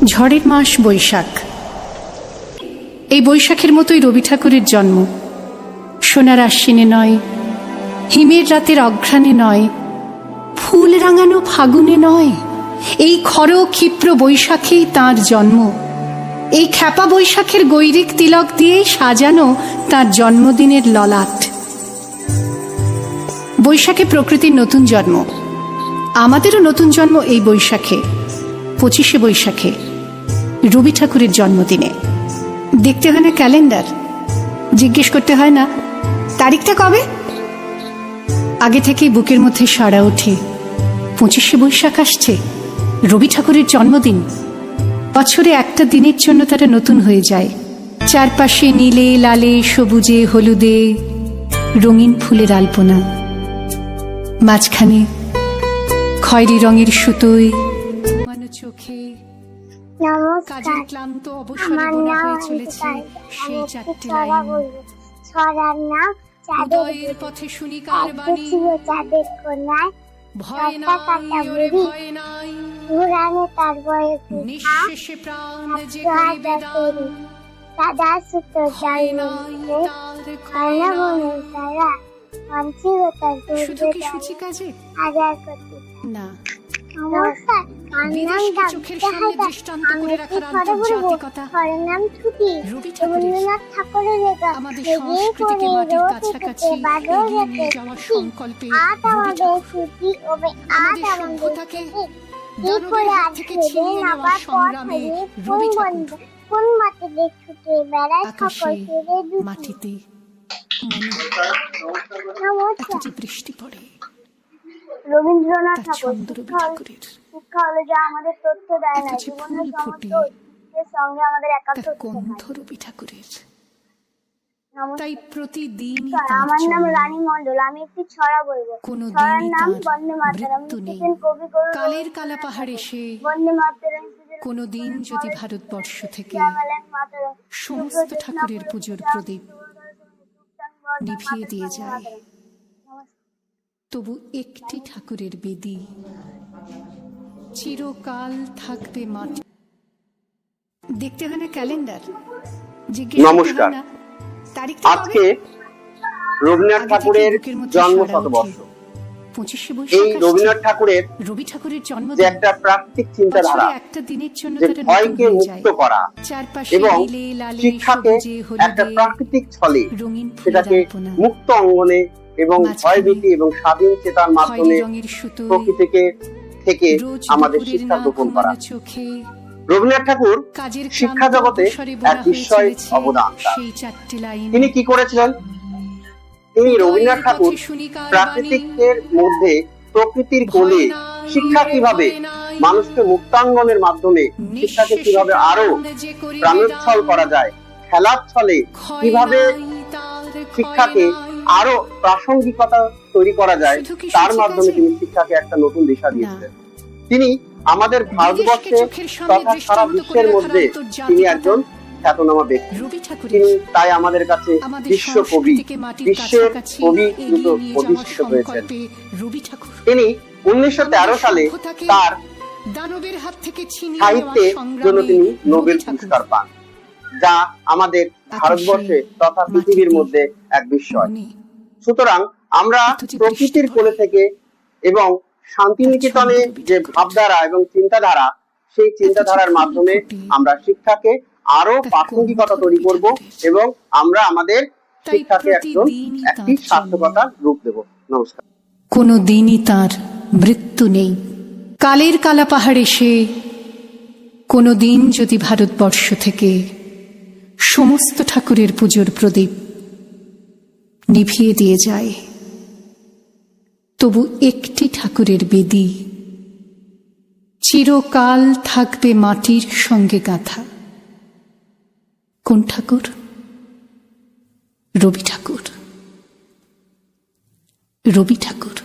ঝড়ের মাস বৈশাখ। এই বৈশাখের মতোই রবি ঠাকুরের জন্ম। সোনার আশ্বিনে নয়, হিমের রাতের অঘ্রাণে নয়, ফুল রাঙানো ফাগুনে নয়, এই খর ক্ষিপ্র বৈশাখেই তাঁর জন্ম। এই খ্যাপা বৈশাখের গৈরিক তিলক দিয়েই সাজানো তাঁর জন্মদিনের ললাট। বৈশাখে প্রকৃতির নতুন জন্ম, আমাদেরও নতুন জন্ম এই বৈশাখে, 25শে বৈশাখে, রবি ঠাকুরের জন্মদিনে। দেখতে হয় না ক্যালেন্ডার, জিজ্ঞেস করতে হয় না তারিখটা কবে। আগে থেকেই বুকের মধ্যে সাড়া ওঠে, 25শে বৈশাখ আসছে, রবি ঠাকুরের জন্মদিন। বছরে একটা দিনের জন্য তারা নতুন হয়ে যায়। চারপাশে নীলে লালে সবুজে হলুদে রঙিন ফুলের আলপনা, মাঝখানে খয়েরি রঙের সুতোয় চোখে কাজের ক্লান্ত অবসরে গোনা হয়ে চলেছে সেই চারটি লাইন। ছড়ার নাম উদয়ের পথে শুনি কার বাণী, চাঁদের কোনায় ভয় নাই ওরে ভয় নাই, ঘুরানো তার বয়ে নিঃশেষে প্রাণ যে করি বেদান, সাদা সুতো ভয় নাই তার ক্ষয় নাই। শুধু কি সূচি কাজে? হাজার কোটি না, নমস্কার, বিদেশকে চোখের সামনে দৃষ্টান্ত করে রাখার আন্তর্জাতিকতা রবি রবীন্দ্রনাথ ঠাকুরের লেখা আমাদের সংস্কৃতিকে মাটির কাছাকাছি এগিয়ে নিয়ে যাওয়ার সংকল্পে আমাদের সভ্যতাকে দানবের হাত থেকে ছিনিয়ে নেওয়ার সংগ্রামে রবি ঠাকুর কোন মাটিতে ছুটে বেড়ায় আকাশে মাটিতে এত যে বৃষ্টি পড়ে। রবীন্দ্রনাথ ঠাকুর ঠাকুরের শিক্ষা হলো যা আমাদের তথ্য দেয় না, জীবনের সমস্ত ঐতিহ্যের সঙ্গে আমাদের একাত্ম গন্ধ রবি ঠাকুরের। তাই প্রতিদিন আমার নাম রানী মণ্ডল, আমি একটি ছড়া বলবো। ছড়ার নাম বন্দে মাতরম। কবি কালের কালা পাহাড় এসে বন্দে মাতরম। কোনদিন যদি ভারতবর্ষ থেকে সমস্ত ঠাকুরের পুজোর প্রদীপ নিভিয়ে দিয়ে যায়, তবু একটি ঠাকুরের বেদি চিরকাল থাকবে মাটি। দেখতে হয় না ক্যালেন্ডার, জিজ্ঞেস নমস্কার। আজকে রবীন্দ্রনাথ ঠাকুরের জন্ম শতবর্ষ। 25শে এই রবীন্দ্রনাথ ঠাকুরের রবি ঠাকুরের জন্ম যে একটা প্রাকৃতিক চিন্তাধারা, একটা দিনের জন্য যে ভয়কে মুক্ত করা এবং শিক্ষাকে একটা প্রাকৃতিক ছলে সেটাকে মুক্ত অঙ্গনে এবং ভয়ভীতি এবং স্বাধীন চেতার মাধ্যমে প্রকৃতিকে থেকে আমাদের শিক্ষা গ্রহণ করা। রবীন্দ্রনাথ ঠাকুর শিক্ষা জগতে এক বিস্ময় অবদান। তিনি কি করেছিলেন? তিনি রবীন্দ্রনাথ ঠাকুর প্রাকৃতিকের মধ্যে প্রকৃতির কোলে শিক্ষা কিভাবে মানুষকে মুক্তাঙ্গনের মাধ্যমে শিক্ষাকে কিভাবে আরো প্রাণোচ্ছল করা যায়, খেলার ছলে কিভাবে শিক্ষাকে আরো প্রাসঙ্গিকতা তৈরি করা যায়, তার মাধ্যমে তিনি শিক্ষাকে একটা নতুন দিশা দিয়েছিলেন। তিনি আমাদের ভারতবর্ষে তথা সারা বিশ্বের মধ্যে তিনি একজন খ্যাতনামা ব্যক্তি। তিনি তাই আমাদের কাছে বিশ্ব কবি, বিশ্বের কবি রূপে অধিষ্ঠিত হয়েছেন। তিনি 1913 সালে তার সাহিত্যের জন্য তিনি নোবেল পুরস্কার পান, যা আমাদের ভারতবর্ষে তথা পৃথিবীর মধ্যে এক বিস্ময়। সুতরাং আমরা প্রকৃতির কোলে থেকে এবং শান্তিনিকেতনে যে ভাবধারা এবং চিন্তাধারা, সেই চিন্তাধারার মাধ্যমে আমরা শিক্ষাকে আরো প্রাসঙ্গিকতা তৈরি করব এবং আমরা আমাদের শিক্ষাকে একটি সার্থকতার রূপ দেব। নমস্কার। কোনো দিনই তার মৃত্যু নেই। কালের কালা পাহাড় এসে কোনো দিন যদি ভারতবর্ষ থেকে সমস্ত ঠাকুরের পুজোর প্রদীপ নিভিয়ে দিয়ে যায়, তবু একটি ঠাকুরের বেদি চিরকাল থাকবে মাটির সঙ্গে গাঁথা। কোন ঠাকুর? রবি ঠাকুর। রবি ঠাকুর।